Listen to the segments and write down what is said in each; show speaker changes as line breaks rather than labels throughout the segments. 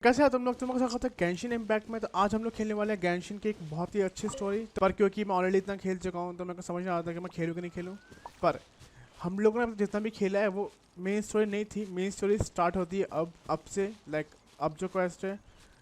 कैसे है तुम लोग स्वागत है गेंशिन इम्पैक्ट में। तो आज हम लोग खेलने वाले हैं गेंशिन की एक बहुत ही अच्छी स्टोरी। पर क्योंकि मैं ऑलरेडी इतना खेल चुका हूँ तो मेरे को समझ नहीं आता कि मैं खेलूँ कि नहीं खेलूँ। पर हम लोगों ने जितना भी खेला है वो मेन स्टोरी नहीं थी। मेन स्टोरी स्टार्ट होती है अब से अब जो क्वेस्ट है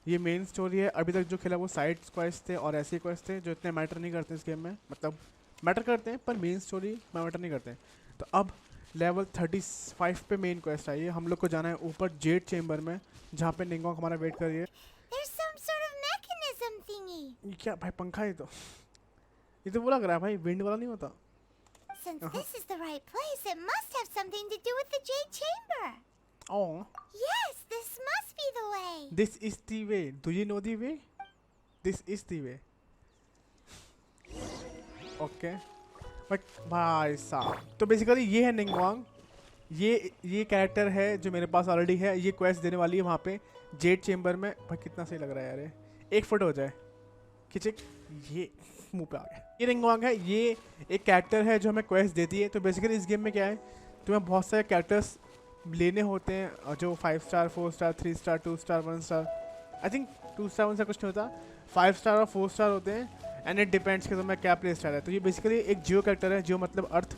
ये मेन स्टोरी है। अभी तक जो खेला वो साइड क्वेस्ट थे और ऐसे क्वेस्ट थे जो इतने मैटर नहीं करते इस गेम में। मतलब मैटर करते हैं पर मेन स्टोरी मैटर नहीं करते। तो अब लेवल 35 पे मेन क्वेस्ट आई है। हम लोग को जाना है ऊपर जेड चेम्बर में जहाँ पे निंगोंग हमारा वेट कर रही है।
There's some sort of mechanism thingy.
ये क्या भाई पंखा है ये तो वो लग रहा है भाई विंड वाला नहीं होता।
Since this is the right place, it must have something to do with the Jade Chamber.
Oh,
Yes, this must be the way.
this is the way. Do you know the way? This is the way. Okay. But भाई साहब तो basically ये है निंगवांग। ये character है जो मेरे पास already है। ये क्वेस्ट देने वाली है वहाँ पे जेड चेम्बर में। भाई कितना सही लग रहा है यार ये। एक फुट हो जाए खिचक ये मुंह पे आ गया। ये निंगवांग है। ये एक कैरेक्टर है जो हमें क्वेस्ट देती है। तो बेसिकली इस गेम में क्या है तुम्हें बहुत सारे कैरेक्टर्स लेने होते हैं जो 5 star 4 star 3 star 2 star 1 star I think 2 star 1 star कुछ नहीं होता 5 स्टार और 4 स्टार होते हैं। एंड इट डिपेंड्स कि तुम्हें क्या प्ले स्टाइल है। तो ये बेसिकली एक जियो कैरेक्टर है जो मतलब अर्थ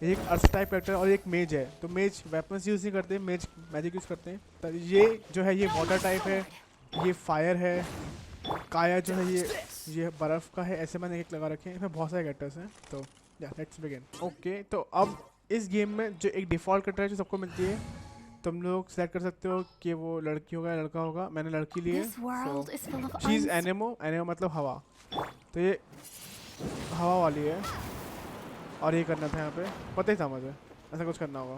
एक अर्थ टाइप कैरेक्टर और एक मेज है। तो मेज वेपन्स यूज़ नहीं करते मेज मैजिक यूज़ करते हैं। तो ये जो है ये वाटर टाइप है ये फायर है काया जो है ये बर्फ़ का है। ऐसे मैंने एक लगा रखे हैं। इसमें बहुत सारे कैरेक्टर्स हैं। तो या लेट्स बिगिन। ओके तो अब इस गेम में जो एक डिफ़ॉल्ट कैरेक्टर है जो सबको मिलती है तुम लोग सेलेक्ट कर सकते हो कि वो लड़की होगा या लड़का होगा। मैंने लड़की ली है। शी इज़ एनिमो मतलब हवा। तो ये हवा वाली है और ये करना था यहाँ पे पता ही था मुझे ऐसा कुछ करना होगा।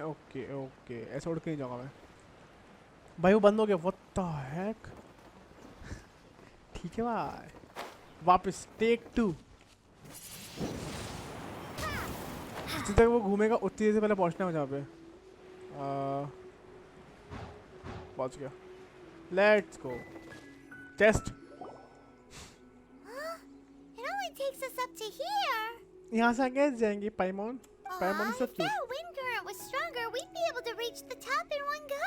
ओके ओके ऐसे उड़ के नहीं जाऊँगा मैं। भाई वो बंद हो गया व्हाट द हेक। ठीक है भाई वापस टेक 2। जितने तक वो घूमेगा उतनी देर से पहले पहुँचना है जहाँ पे पहुँच गया। Let's go test.
It only takes us up to here.
यहाँ से आगे जाएंगे पाइमोन पाइमोन
If that wind current was stronger, we'd be able to reach the top in one go.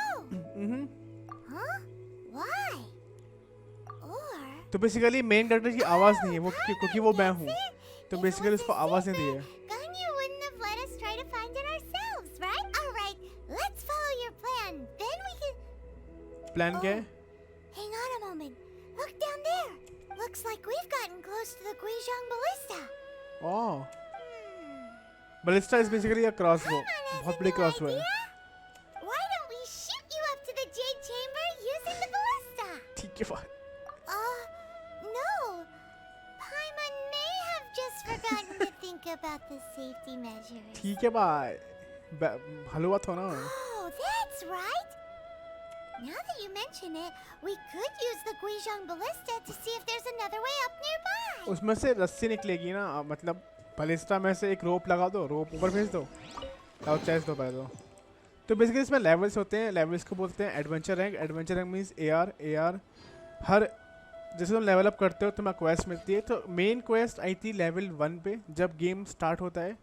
Huh? Why? Or
तो बेसिकली मेन कैरेक्टर की आवाज़ नहीं है वो क्योंकि वो मैं हूँ। तो बेसिकली उसको आवाज़ नहीं दी है।
Ganyu wouldn't have let us try to find it ourselves, right? All right, let's follow your plan. Then we can.
Plan क्या है?
Hang on a moment. Look down there. Looks like we've gotten close to the Guizhong Ballista.
Oh ballista is basically a crossbow. बहुत बड़ी crossbow है।
Why don't we shoot you up to the Jade Chamber using the ballista?
ठीक है भाई।
No. Paimon may have just forgotten to think about the safety measures.
ठीक है भाई हलवा थो ना।
Oh, that's right. Now that you mention it, we could use the Guizhong Ballista to see if there's another way up nearby.
उसमें से रस्सी निकलेगी ना मतलब बलिस्टा में से एक रोप लगा दो रोप ऊपर भेज दो और चेस्ट दो पहले तो बेसिकली इसमें लेवल्स होते हैं। लेवल्स को बोलते हैं adventure rank. Adventure rank means AR हर जैसे तुम लेवल अप करते हो तुम्हें क्वेस्ट मिलती है। तो मेन क्वेस्ट आई थी लेवल 1 पे जब गेम स्टार्ट होता है।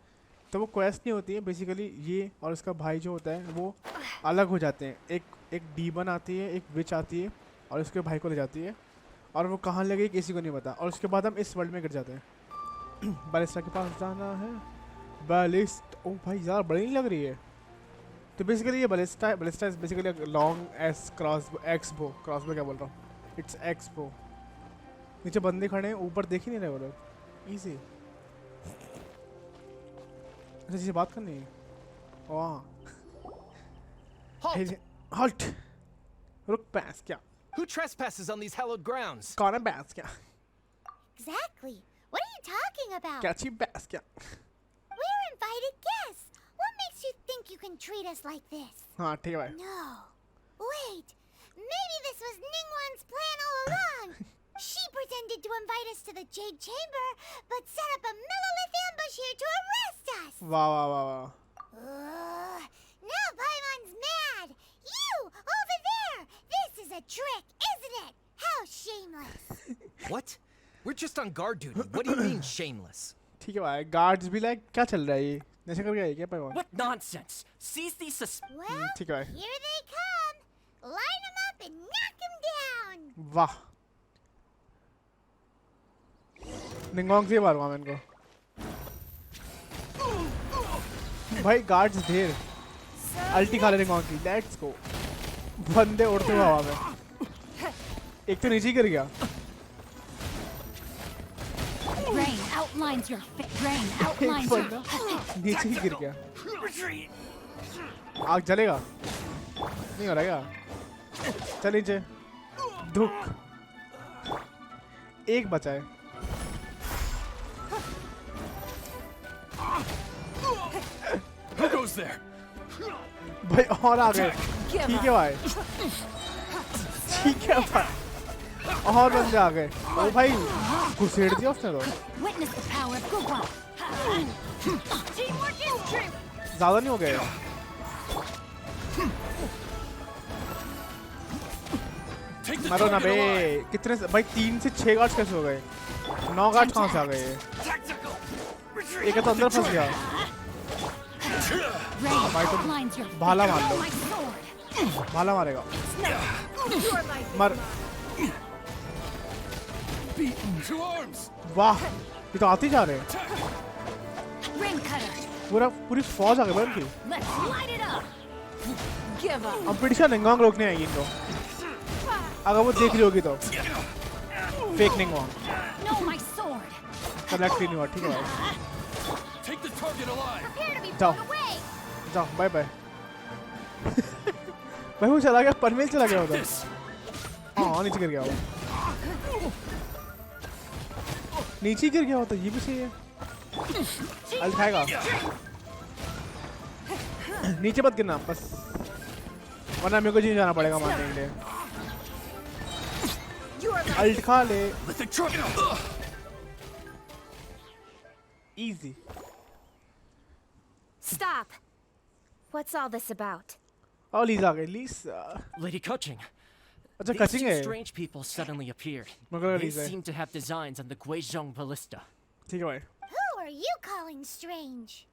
तो वो क्वेस्ट नहीं होती है बेसिकली ये और उसका भाई जो होता है वो अलग हो जाते हैं। एक डीमन आती है एक विच आती है और उसके भाई को ले जाती है और वो कहाँ ले गई किसी को नहीं पता। और उसके बाद हम इस वर्ल्ड में गिर जाते हैं। बालिस्टा के पास जाना है। बालिस्ट ओ भाई ज़्यादा बड़ी नहीं लग रही है। तो बेसिकली ये ballista is basically long ass crossbow क्या बोल रहा हूँ इट्स एक्सबो। नीचे बंदे खड़े हैं ऊपर देख ही नहीं रहे वो लोग। ईजी अच्छा जिसे बात करनी है वाह halt रुक पैस क्या
Who trespasses on these hallowed grounds?
कौन है बैस क्या
Exactly. What are you talking about?
क्या चीज बैस क्या।
We're invited guests. What makes you think you can treat us like this?
हाँ ठीक है भाई।
No. Wait. Maybe this was Ningguang's plan all along. She pretended to invite us to the Jade Chamber, but set up a millilith ambush here to arrest us.
वाह वाह वाह वाह।
Now Paimon's mad. You, over there. This is a trick, isn't it? How shameless.
What? We're just on guard duty. What do you mean shameless?
ठीक है भाई guards भी like क्या चल रहा है ये नशा करके आई क्या पाइमोन।
What nonsense! Seize these
Well,
ठीक है भाई।
here they come.
वाह निंगोंग से मारूंगा मैं इनको भाई गार्ड्स ढेर अल्टी खा ले निंगोंग की लेट्स गो बंदे उड़ते हुए हवा में एक तो नीचे ही गिर गया
Rain outlines your rain
एक
outlines
बंदा नीचे ही गिर गया आग जलेगा नहीं हो रहा क्या चल नीचे धुक एक बचा है
Who goes there?
भाई और आ गए ठीक है भाई ठीक है भाई और बंदे आ गए ओ भाई घुसेड़ दिया उसने तो
Witness the power of Gugwa. Teamwork is true.
ज्यादा नहीं हो गए
Take the
मारो ना
target
बे
alive.
कितने भाई 3 से 6 गार्ड्स कैसे हो गए 9 गार्ड्स कहाँ से आ गए ये?
Tactical.
एक है तो अंदर फंस गया
Rain
भाई तो
outlines your
भाला मार लो
my sword.
भाला मारेगा
You're my
मर
Beaten to arms.
वाह ये तो आते ही जा रहे हैं
Ring cutter.
पूरी फौज आ गई भाई उनकी
Let's light it up. Give up.
अब पिटिशा निंगोंग रोकने आएगी इनको अगर वो देख रही होगी तो fake Ningguang
No, my sword.
Connect नहीं हुआ ठीक है भाई
Take the target alive.
Prepare to be
Down.
blown away.
जाओ बाय बाय भाई वो चला गया परमेल चला गया उधर
This.
हाँ नीचे गिर गया वो नीचे गिर गया होता ये भी सही है अल्ट खाएगा नीचे मत गिरना बस वरना मेरे को जी जाना पड़ेगा मारने के लिए अल्ट खा ले
Let the truck.
Easy
Stop. What's all this about?
और लीज आ गई लीज
Lady Kuching.
अच्छा
These
कचिंग
two
है
strange people suddenly appeared.
मगर
They
लीज है
seem to have designs on the Guizhong ballista.
ठीक है भाई
Who are you calling strange?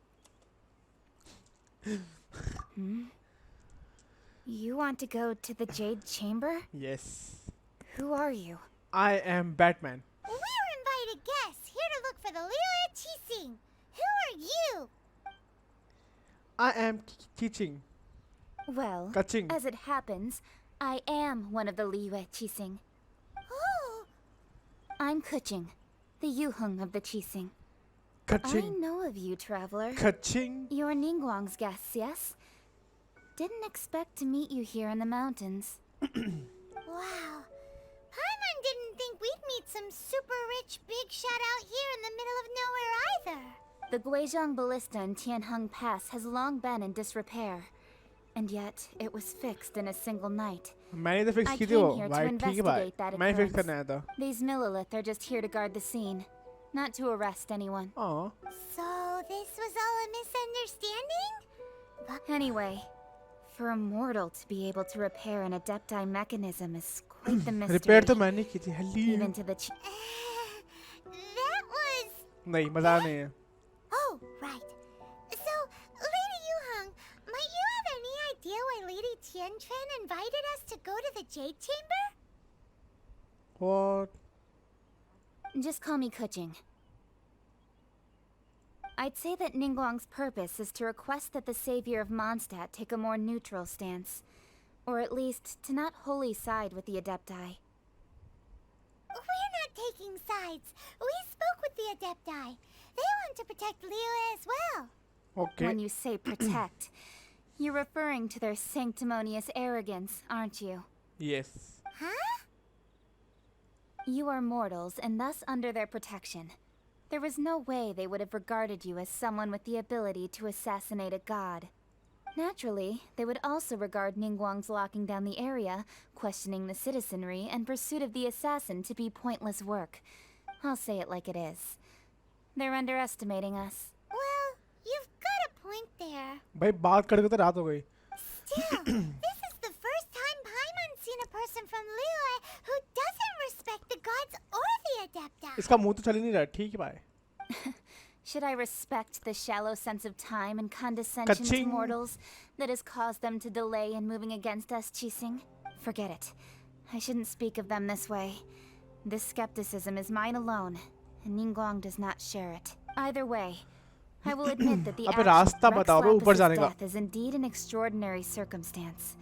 You want to go to the Jade Chamber?
Yes
Who are you?
I am Batman
We're invited guests here to look for the Liyue Qixing. Who are you?
I am teaching
Well,
कचिंग
as it happens, I am one of the Liyue Qixing.
Oh,
I'm Kuching, the Yuheng of the Qixing. I
कचिंग
know of you, traveler.
कचिंग
You're Ningguang's guests, yes? Didn't expect to meet you here in the mountains.
wow. Paimon didn't think we'd meet some super rich big shot out here in the middle of nowhere either.
The Guizhong Ballista in Tianheng Pass has long been in disrepair. And yet, it was fixed in a single night.
मैंने तो fix
I
की थी वो
came here to
भाई ठीक है भाई
investigate that
मैं फिक्स
occurrence.
करने आया था
These Millilith are just here to guard the scene, not to arrest anyone.
हाँ
So this was all a misunderstanding?
Anyway, for a mortal to be able to repair an adepti mechanism is quite the mystery.
Repair तो मैंने की थी हल्ली
Even to the
That was...
नहीं मजा नहीं है
Oh, right. So, Lady Yuheng, might you have any idea why Lady Tianquan invited us to go to the Jade Chamber?
what
Just call me Kuching. I'd say that Ningguang's purpose is to request that the savior of Mondstadt take a more neutral stance. Or at least, to not wholly side with the Adepti.
We're not taking sides. We spoke with the Adepti. They want to protect Liyue as well.
okay
When you say protect, you're referring to their sanctimonious arrogance, aren't you?
yes
Huh?
You are mortals and thus under their protection. There was no way they would have regarded you as someone with the ability to assassinate a god. Naturally, they would also regard Ningguang's locking down the area, questioning the citizenry, and pursuit of the assassin to be pointless work. I'll say it like it is. They're underestimating us.
Well, you've got a point there.
भाई बात करके तो रात हो गई
Still, this is the first time Paimon's seen a person from Liyue who doesn't respect the gods or the Adepti.
इसका मुंह तो चल ही नहीं रहा ठीक है भाई
Should I respect the shallow sense of time and condescension
Ka-ching.
to mortals that has caused them to delay in moving against us, Qixing? Forget it. I shouldn't speak of them this way. This skepticism is mine alone, and Ningguang does not share it. Either way, I will admit that the
अबे
action
रास्ता
of Rex
बताओ बे ऊपर
Lapus's
जाने का।
death is indeed an extraordinary circumstance.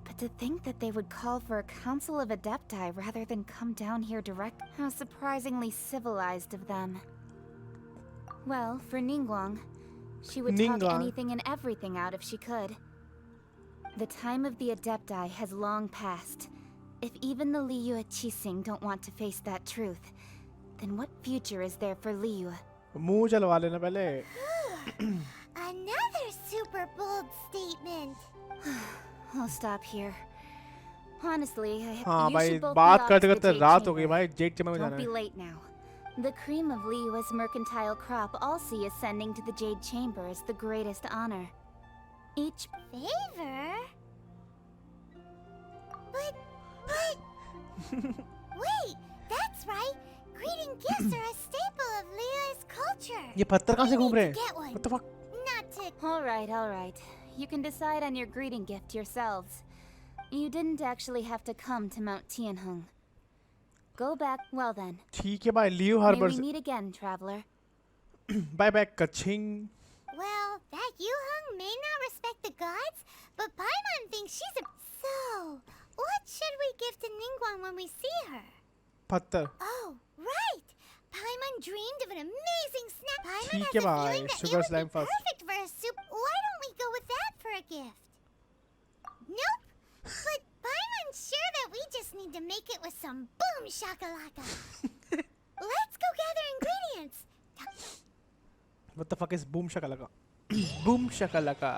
But to think that they would call for a council of adepti rather than come down here direct, how surprisingly civilized of them. Well, for Ningguang, she would talk
Ningguang.
anything and everything out if she could. The time of the adepti has long passed. If even the Liyue Qixing don't want to face that truth, then what future is there for Liyue?
मुंह चलवा लेना पहले।
Another super bold statement.
I'll stop here. Honestly,
हाँ
you
भाई
should both
बात
be off
करते
to the
करते
Jade
रात हो गई
Chamber.
भाई, जेट चैम्बर में जाना
Don't be
है।
late now. The cream of Liyue's mercantile crop all see ascending to the Jade Chamber as the greatest honor. Each
Favor? But... Wait, that's right. Greeting gifts are a staple of Liyue's culture.
ये पत्थर कहाँ से
We
घूम
need
रहे
to
हैं?
get one.
What the fuck?
Not to...
All right. You can decide on your greeting gift yourselves. You didn't actually have to come to Mount Tianheng. Go back. Well then.
ठीक है भाई, Liyue
May
harbour
we meet again, traveler.
Bye bye कचिंग।
Well, that Yuheng may not respect the gods, but Paimon thinks she's a... So, what should we give to Ningguang when we see her?
पत्थर।
Oh, right! Paimon dreamed of an amazing snack. Paimon
ठीक
has
है
a
भाई,
feeling that
sugar
it would
slime
be
first.
perfect for a soup. Why don't we go with that for a gift? Nope. But Paimon's sure that we just need to make it with some boom shakalaka. Let's go gather ingredients.
What the fuck is boom shakalaka? Boom shakalaka.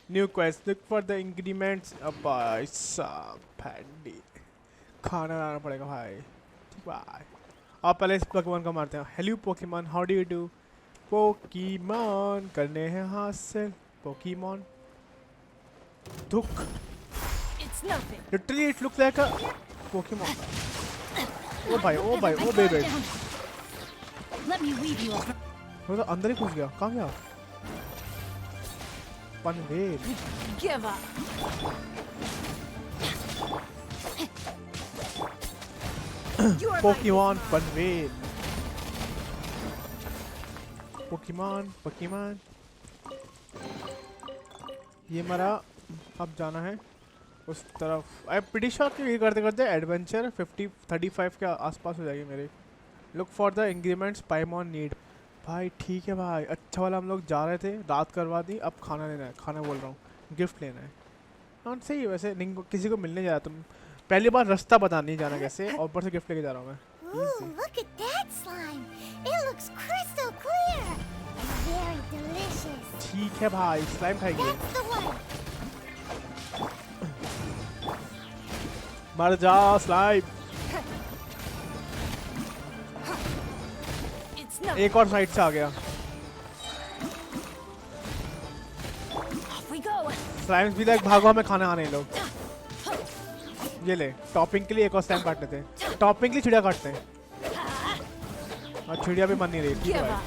New quest. Look for the ingredients. अब भाई साहब पैंडी खाना बनाना पड़ेगा भाई। ठीक भाई। अब पहले इस पोकेमॉन को मारते हैं। Hello Pokemon, how do you do? Pokemon करने हैं हासिल। पोकेमॉन दुख।
It's nothing.
Literally it looks like a Pokemon. ओ भाई ओ baby.
Let me weave you up.
वो तो अंदर ही घुस गया। कहाँ गया? Panvel.
Give up. You are
Pokemon Panvel. Pokemon ये हमारा अब जाना है उस तरफ। आई एम प्रीटी श्योर कि ये करते करते एडवेंचर 35 के आसपास हो जाएगी मेरी। Look for the ingredients Paimon need. भाई ठीक है भाई, अच्छा वाला हम लोग जा रहे थे, रात करवा दी, अब खाना लेना है। खाना बोल रहा हूँ, गिफ्ट लेना है। हाँ सही है वैसे। किसी को मिलने जा रहा तुम पहली बार रास्ता बता नहीं जाना कैसे, और ऊपर से गिफ्ट लेके जा रहा हूँ मैं।
Ooh, look at that slime. It looks crystal clear and very delicious.
ठीक है भाई, स्लाइम खाएंगे।
That's the one.
मर जा स्लाइम।
It's nothing.
एक और साइड से आ गया।
Off we go.
स्लाइम्स भी लाइक भागो, हमें खाना आने लोग। ये ले टॉपिंग के लिए एक और स्लाइम काट लेते हैं। टॉपिंग के लिए चिड़िया काटते हैं, और चिड़िया भी मन नहीं रही। ठीक है
Give
भाई।
up.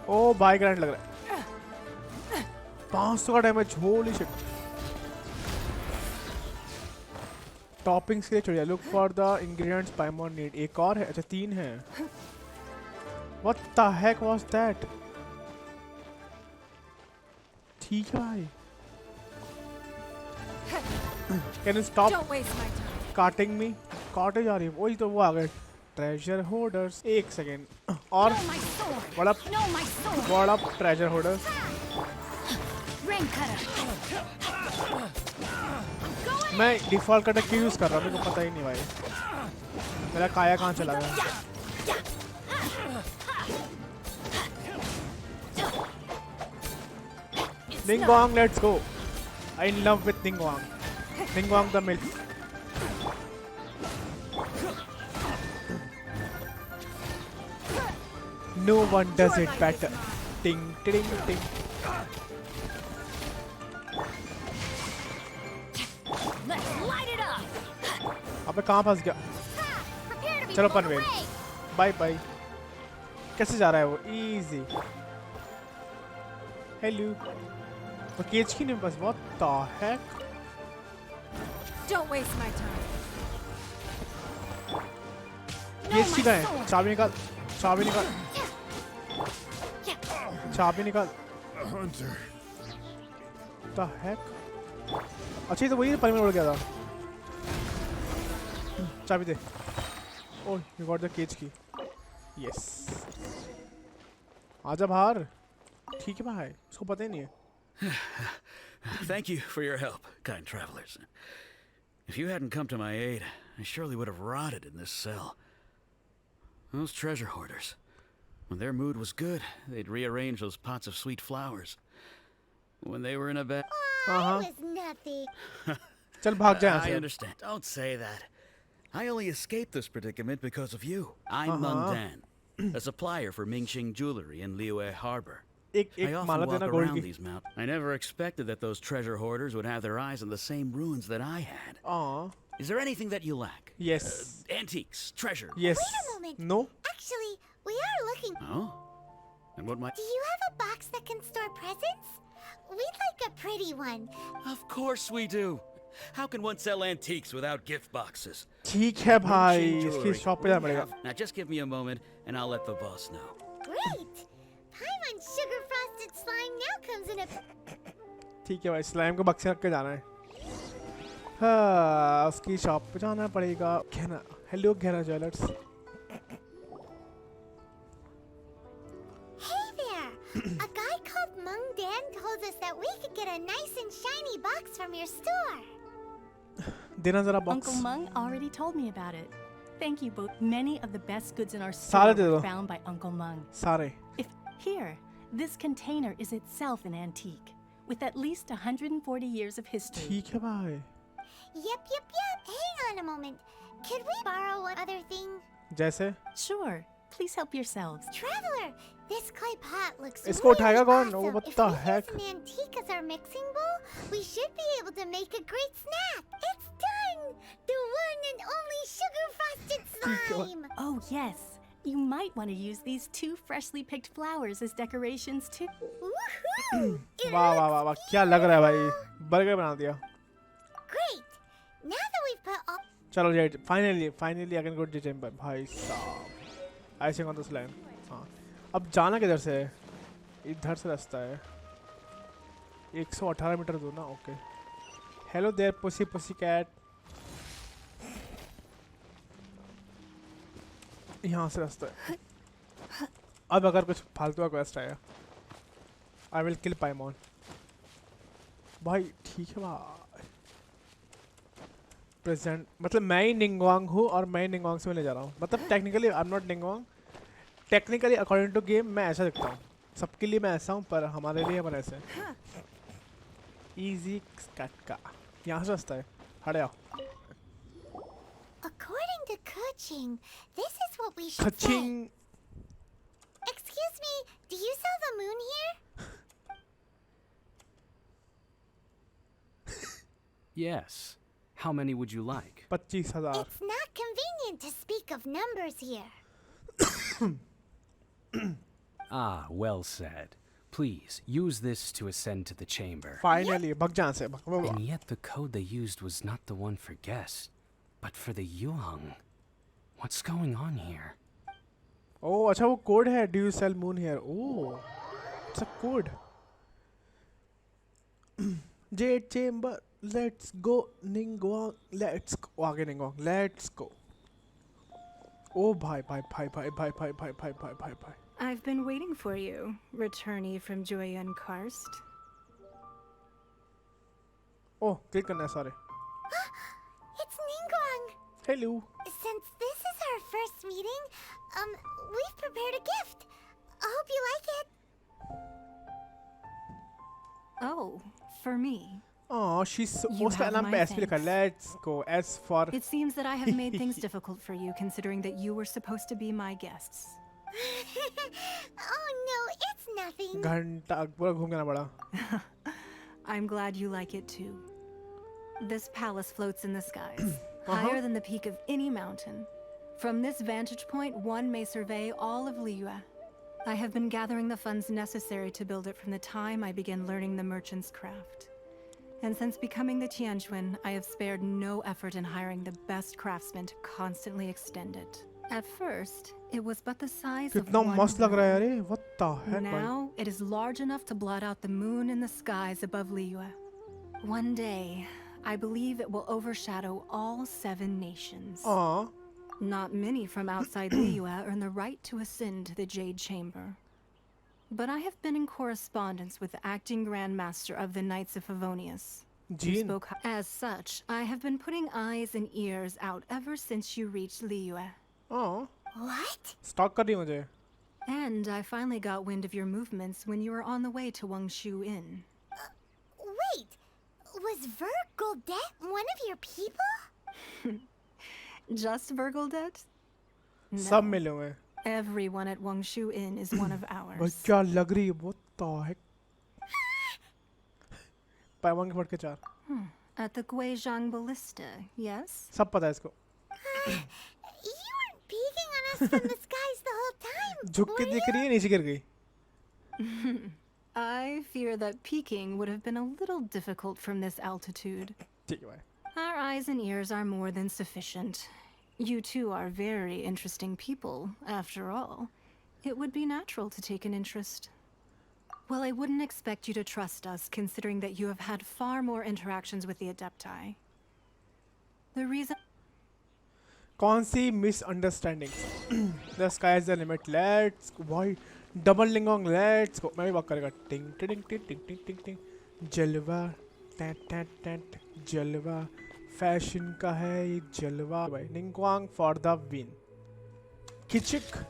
ओ भाई करंट लग रहा है। 500 का डैमेज, होली शिट। टॉपिंग्स के लिए चिड़िया। Look for the ingredients Paimon need. एक और है, अच्छा 3 है। What the heck was that? ठीक है भाई। Can you stop
Don't waste my time.
Cutting me? काटे जा रही है। वही तो वो आ गए ट्रेजर होल्डर्स। एक सेकेंड और
No, my sword.
बड़ा
No, my sword.
बड़ा ट्रेजर होल्डर्स।
Rain cutter.
मैं डिफॉल्ट कटर क्यों यूज कर रहा हूँ मेरे को पता ही नहीं भाई। मेरा काया कहाँ चला गया? Ningguang, let's go. I in love with Ningguang. Ningguang the milk. No one does it better. Ting ting ting.
Let's light it up.
अबे कहाँ फंस गया?
Prepare to be
चलो
blown
Panvel.
away.
Bye bye. कैसे जा रहा है वो? इजी। हेलो तो केज की नहीं बस what the heck
Don't waste my time.
Cage की कहाँ है चाबी निकाल चाबी निकाल चाबी निकाल
Hunter.
the heck अच्छा ये तो वही पर में उड़ गया था चाबी दे ओह you got the cage key yes आजा बाहर ठीक है भाई उसको पता ही नहीं है
Thank you for your help, kind travelers. If you hadn't come to my aid, I surely would have rotted in this cell. Those treasure hoarders, when their mood was good, they'd rearrange those pots of sweet flowers. When they were in a bad...
Oh, it was nothing.
चल भाग जा यहाँ
I
से
understand. Don't say that. I only escaped this predicament because of you. I'm Mung Dan, a supplier for Mingxing Jewelry in Liyue Harbor.
एक
I
एक
often
माला
walk
देना gold
around
की
these mountains. I never expected that those treasure hoarders would have their eyes on the same ruins that I had.
हाँ
Is there anything that you lack?
yes
Antiques, treasure.
yes
Wait a moment.
no
Actually, we are looking.
Oh? And what might...
Do you have a box that can store presents? We'd like a pretty one.
Of course we do. How can one sell antiques without gift boxes?
ठीक है भाई
Mingxing
इसकी
Jewelry.
Shop पे जाना
We
पड़ेगा
have- Now just give me a moment and I'll let the boss know.
Great. Paimon sugar frosted slime now comes in a.
ठीक है भाई स्लाइम को बक्से रख के जाना है हाँ उसकी शॉप पे जाना पड़ेगा घेना हेलो घेना jewellers
Hey there. A guy called Mung Dan told us that we could get a nice and shiny box from your store.
देना जरा
Uncle
box
Mung already told me about it. Thank you both. Many of the best goods in our
सारे
store
they
were
दो
found by Uncle Mung.
सारे
Here, this container is itself an antique, with at least 140 years of history.
ठीक है भाई
Yep. Hang on a moment. Could we borrow one other thing?
जैसे
Sure, please help yourselves.
Traveler, this clay pot looks
इसको उठाएगा
really
कौन?
awesome.
Oh, what
If
the
we
heck?
use an antique as our mixing bowl, we should be able to make a great snack. It's done! The one and only sugar frosted slime!
Oh, yes. You might want to use these 2 freshly picked flowers as decorations too.
Woohoo! It
वाह वाह वाह वाह क्या लग रहा है भाई burger बना दिया
great! Now that we've put all
चलो jet finally I can go to chamber भाई साहब ऐसे कौन तो स्लाइम हाँ अब जाना किधर से है इधर से रास्ता है 118 मीटर दूर ना okay hello there pussy cat यहाँ से रास्ता है अब अगर कुछ फालतू का क्वेस्ट आया आई विल किल पाइमॉन भाई ठीक है भाई प्रेजेंट मतलब मैं ही निंगवांग हूँ और मैं ही निंगवांग से मिलने जा रहा हूँ मतलब technically I am not Ningguang technically according to game मैं ऐसा दिखता हूँ सबके लिए मैं ऐसा हूँ पर हमारे लिए अपन ऐसे इजी कट का यहाँ से रास्ता है हटे आओ
According to Kuching, this is what we should
खचिंग
say. Excuse me, do you sell the moon here?
Yes. How many would you like?
25,000
It's not convenient to speak of numbers here.
Ah, well said. Please, use this to ascend to the chamber.
Finally भग जहाँ से भग
And yet the code they used was not the one for guests, but for the Yuang. What's going on here?
ओह अच्छा वो code है do you sell moon here oh it's a code jade chamber let's go Ningguang let's go आगे Ningguang let's गो ओ भाई भाई भाई भाई भाई भाई भाई भाई भाई भाई भाई
I've been waiting for you, returnee from Joyun Karst.
Oh click करना है सारे
It's Ningguang.
Hello
Since this is our first meeting, we've prepared a gift. I hope you like it.
Oh, for me.
Oh she
You
उसका
have
नाम
my
पे S पे लिखा
thanks.
Let's go S for
It seems that I have made things difficult for you, considering that you were supposed to be my guests.
Oh no, it's nothing.
घंटा पूरा घूम के ना पड़ा
I'm glad you like it too. This palace floats in the skies, higher than the peak of any mountain. From this vantage point, one may survey all of Liyue. I have been gathering the funds necessary to build it from the time I began learning the merchant's craft. And since becoming the Tianjuan, I have spared no effort in hiring the best craftsmen to constantly extend it. At first, it was but the size of
कितना
one
मस्त लग रहा है यार
room.
ये. What the heck, भाई?
Now, it is large enough to blot out the moon in the skies above Liyue. One day, I believe it will overshadow all 7 nations.
हाँ.
Not many from outside Liyue earn the right to ascend to the Jade Chamber. But I have been in correspondence with the acting Grand Master of the Knights of Favonius.
Jean.
As such, I have been putting eyes and ears out ever since you reached Liyue.
हाँ.
What?
Stalk कर रही मुझे.
And I finally got wind of your movements when you were on the way to Wangshu Inn.
Wait, was Vergoldet one of your people?
Just Vergoldet?
सब मिले हुए हैं.
Everyone at Wangshu Inn is one of
भाई
ours.
क्या लग रही है? What the heck? पाइवान के फट के 4.
At the Guizhang Ballista, yes?
सब पता है इसको.
You weren't peeking on us from the skies the whole time.
झुक के
were
देख
you?
रही है, नीचे गिर गई.
I fear that peeking would have been a little difficult from this altitude.
ठीक है भाई.
Our eyes and ears are more than sufficient. You two are very interesting people, after all. It would be natural to take an interest. Well, I wouldn't expect you to trust us, considering that you have had far more interactions with the Adepti. The reason...
कौन सी misunderstandings? The sky is the limit. Let's go. Why? Double Ningguang. Let's go. मैं भी बात करेगा. Ting ting ting ting ting ting ting. जलवा. टेट टेट टेट. जलवा. फैशन का है ये जलवा. भाई Ningguang for the win. Kichik.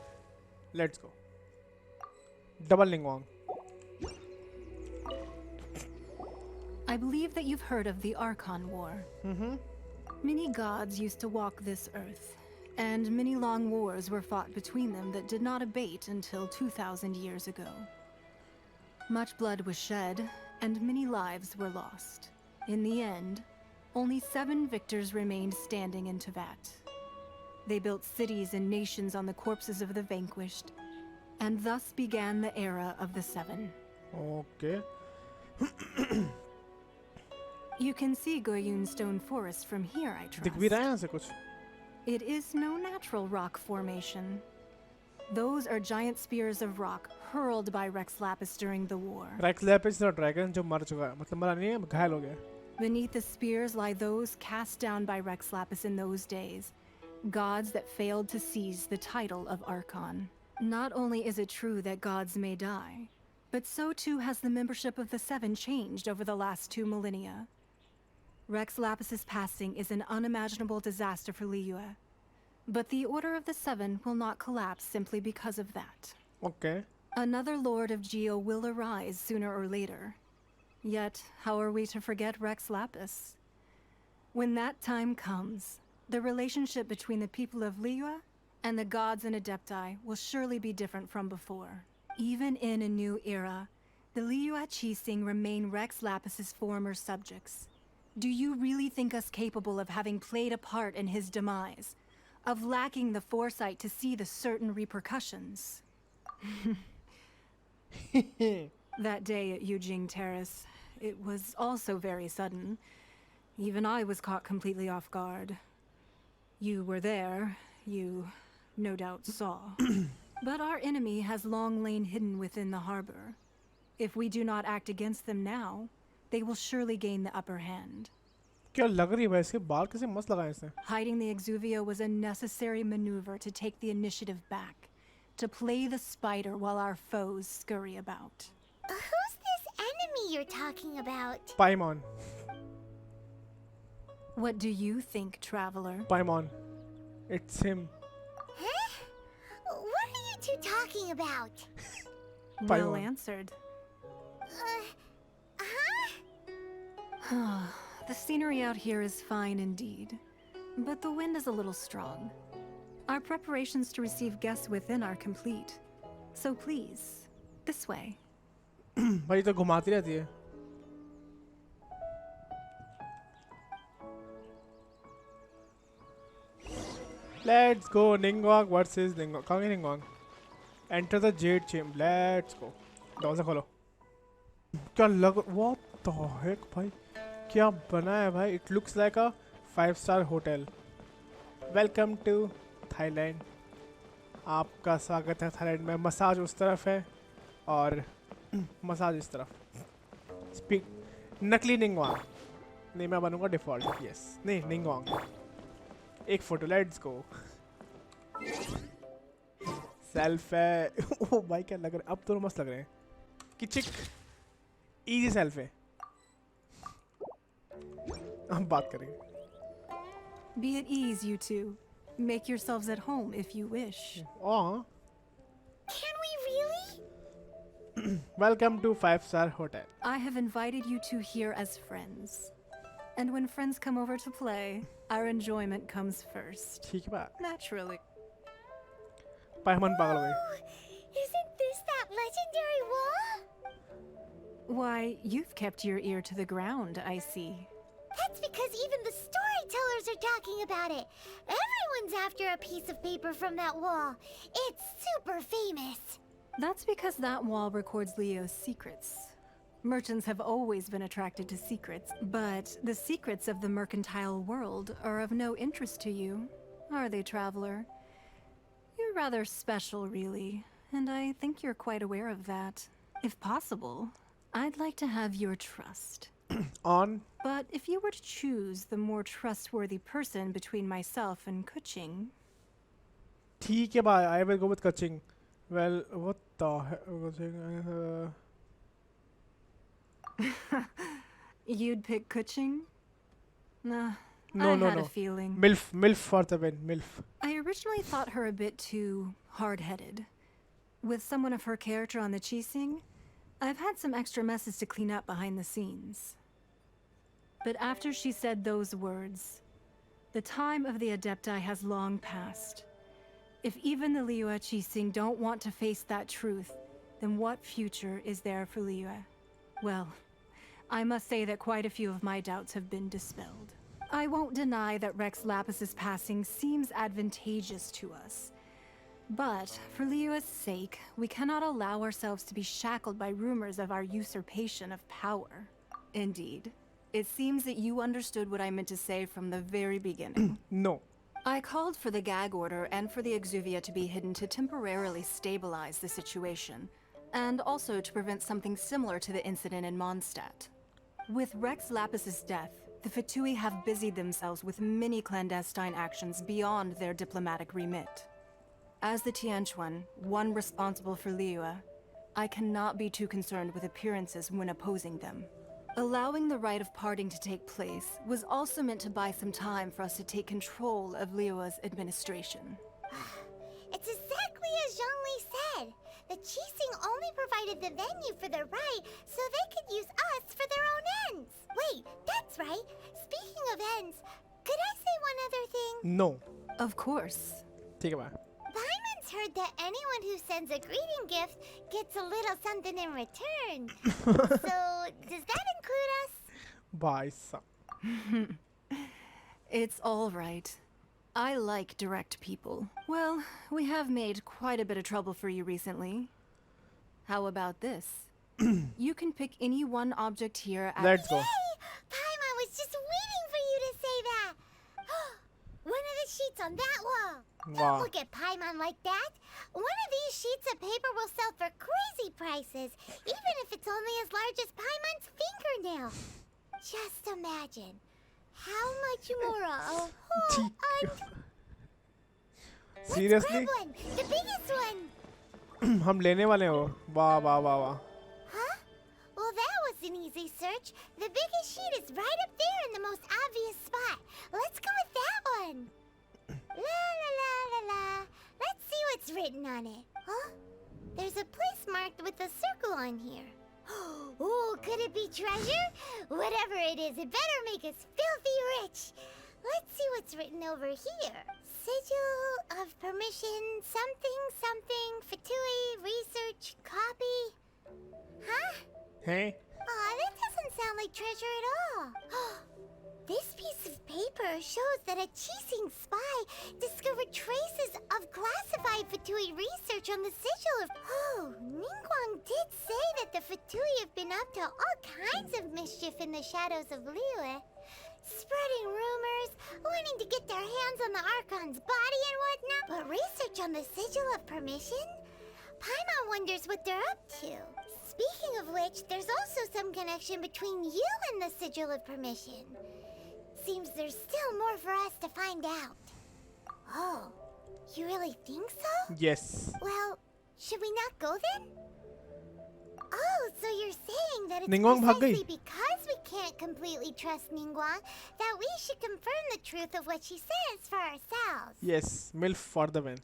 Let's go. Double Ningguang.
I believe that you've heard of the Archon War. Many gods used to walk this earth, and many long wars were fought between them that did not abate until 2,000 years ago. Much blood was shed, and many lives were lost. In the end, only 7 victors remained standing in Teyvat. They built cities and nations on the corpses of the vanquished, and thus began the era of the 7.
Okay.
You can see Goyun Stone Forest from here, I trust.
दिख भी रहा है यहाँ से कुछ.
It is no natural rock formation. Those are giant spears of rock hurled by Rex Lapis during the war.
Rex Lapis the dragon जो मर चुका है. मतलब मरा नहीं है, घायल हो गया.
Beneath the spears lie those cast down by Rex Lapis in those days, gods that failed to seize the title of Archon. Not only is it true that gods may die, but so too has the membership of the 7 changed over the last 2 millennia. Rex Lapis's passing is an unimaginable disaster for Liyue, but the Order of the 7 will not collapse simply because of that.
Okay.
Another Lord of Geo will arise sooner or later. Yet, how are we to forget Rex Lapis? When that time comes, the relationship between the people of Liyue and the gods and Adepti will surely be different from before. Even in a new era, the Liyue Qixing remain Rex Lapis's former subjects. Do you really think us capable of having played a part in his demise? Of lacking the foresight to see the certain repercussions? That day at Yujing Terrace, it was also very sudden. Even I was caught completely off guard. You were there, you no doubt saw. But our enemy has long lain hidden within the harbor. If we do not act against them now, they will surely gain the upper hand.
क्या लग रही है भाई इसके बाल कैसे मस्त लगाए इसने.
Hiding the Exuvio was a necessary maneuver to take the initiative back, to play the spider while our foes scurry about.
Who's this enemy you're talking about?
Paimon.
What do you think, traveler?
Paimon. It's him.
Huh? What are you two talking about?
Well
Paimon.
answered.
Huh?
The scenery out here is fine indeed, but the wind is a little strong. Our preparations to receive guests within are complete. So please, this way.
भाई तो घुमाती रहती है. Let's go Ningguang versus Ningguang. कहाँ है Ningguang? Enter the jade chamber, let's go. दरवाजा खोलो। क्या लग, व्हाट द हेक भाई, क्या बना है भाई? It looks like a five star hotel. Welcome to Thailand. आपका स्वागत है थाईलैंड में। मसाज उस तरफ है और मसाज इस तरफ। स्पीक नकली निंगवांग। नहीं, मैं बनूंगा डिफॉल्ट। यस, नहीं निंगवांग। एक फोटो, लेट्स गो। सेल्फ है। ओह भाई क्या लग रहा है, अब तो मस्त लग रहे हैं। किचिक इजी सेल्फ है। हम बात करेंगे।
Be at ease, you two. Make yourselves at home if you wish.
Oh,
Can we really?
welcome to 5-star hotel.
I have invited you two here as friends. And when friends come over to play, our enjoyment comes first.
ठीक है बात।
Naturally.
पायमन पागल हो गई।
Oh, isn't this that legendary wall?
Why, you've kept your ear to the ground, I see.
That's because even the storytellers are talking about it. Everyone's after a piece of paper from that wall. It's super famous.
That's because that wall records Leo's secrets. Merchants have always been attracted to secrets, but the secrets of the mercantile world are of no interest to you, are they, traveler? You're rather special, really, and I think you're quite aware of that. If possible, I'd like to have your trust.
On
But if you were to choose the more trustworthy person between myself and Kuching,
ठीक है भाई। I will go with Kaching. Well, what the heck?
you'd pick Kuching? Nah,
No,
I
no,
had
no.
a feeling.
MILF for the win. MILF.
I originally thought her a bit too hard-headed. With someone of her character on the Qixing, I've had some extra messes to clean up behind the scenes. But after she said those words, the time of the Adepti has long passed. If even the Liyue Qixing don't want to face that truth, then what future is there for Liyue? Well, I must say that quite a few of my doubts have been dispelled. I won't deny that Rex Lapis's passing seems advantageous to us. But for Liyue's sake, we cannot allow ourselves to be shackled by rumors of our usurpation of power. Indeed. It seems that you understood what I meant to say from the very beginning.
No.
I called for the gag order and for the Exuvia to be hidden to temporarily stabilize the situation, and also to prevent something similar to the incident in Mondstadt. With Rex Lapis's death, the Fatui have busied themselves with many clandestine actions beyond their diplomatic remit. As the Tianquan, one responsible for Liyue, I cannot be too concerned with appearances when opposing them. Allowing the rite of parting to take place was also meant to buy some time for us to take control of Liyue's administration.
It's exactly as Zhongli said. The Qixing only provided the venue for the rite so they could use us for their own ends. Wait, that's right. Speaking of ends, could I say one other thing?
No.
Of course.
ठीक है भाई।
Byman's heard that anyone who sends a greeting gift gets a little something in return. So, does that include us?
भाई साहब।
It's all right. I like direct people. Well, we have made quite a bit of trouble for you recently. How about this? You can pick any one object here at—
Let's go.
Yay! Paimon was just waiting for you to say that. One of the sheets on that wall.
Wow.
Don't look at Paimon like that. One of these sheets of paper will sell for crazy prices, even if it's only as large as Paimon's fingernail. Just imagine how much more a whole What's
Seriously?
grab one? The biggest one.
हम लेने वाले हो। वाह वाह वाह वाह।
Huh? Well, that was an easy search. The biggest sheet is right up there in the most obvious spot. Let's go with that one. La la la la la. Let's see what's written on it. Huh? There's a place marked with a circle on here. Oh, could it be treasure? Whatever it is, it better make us filthy rich. Let's see what's written over here. Sigil of permission, something, something, Fatui, research, copy. Huh?
हैं?
Aw, that doesn't sound like treasure at all. This piece of paper shows that a Chising spy discovered traces of classified Fatui research on the sigil of... Oh, Ningguang did say that the Fatui have been up to all kinds of mischief in the shadows of Liyue. Spreading rumors, wanting to get their hands on the Archon's body and whatnot. But research on the sigil of permission? Paimon wonders what they're up to. Speaking of which, there's also some connection between you and the sigil of permission. Seems there's still more for us to find out. Oh, you really think so?
Yes.
Well, should we not go then? Oh, so you're saying that it's
Ningguang भाग गई.
precisely because we can't completely trust Ningguang that we should confirm the truth of what she says for ourselves.
Yes, MILF for the win.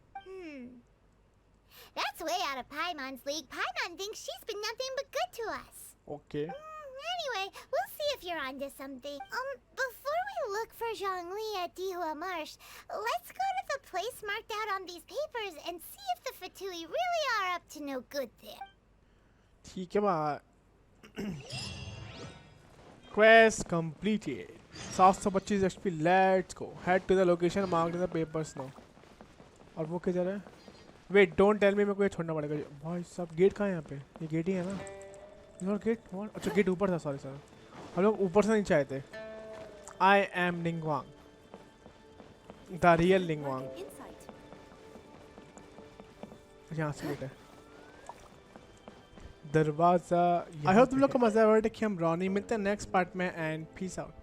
That's way out of Paimon's league. Paimon thinks she's been nothing but good to us.
Okay.
Anyway, we'll see if you're onto something. Before we look for Zhongli at Dihua Marsh, let's go to the place marked out on these papers and see if the Fatui really are up to no good there.
ठीक है भाई. Quest completed. 725 XP. Let's go. Head to the location marked in the papers now. और वो किधर है? Wait, don't tell me मेरे को ये छोड़ना पड़ेगा. भाई सब गेट कहाँ है यहाँ पे? ये गेट ही है ना? Your gate? What? अच्छा गेट ऊपर था. Sorry sir. हम लोग ऊपर से नीचे आए थे. I am Ningguang. The real Ningguang. यहाँ से गेट है. दरवाजा. I hope तुम लोग को मजा आया. हम रॉनी मिलते हैं नेक्स्ट पार्ट में and peace out.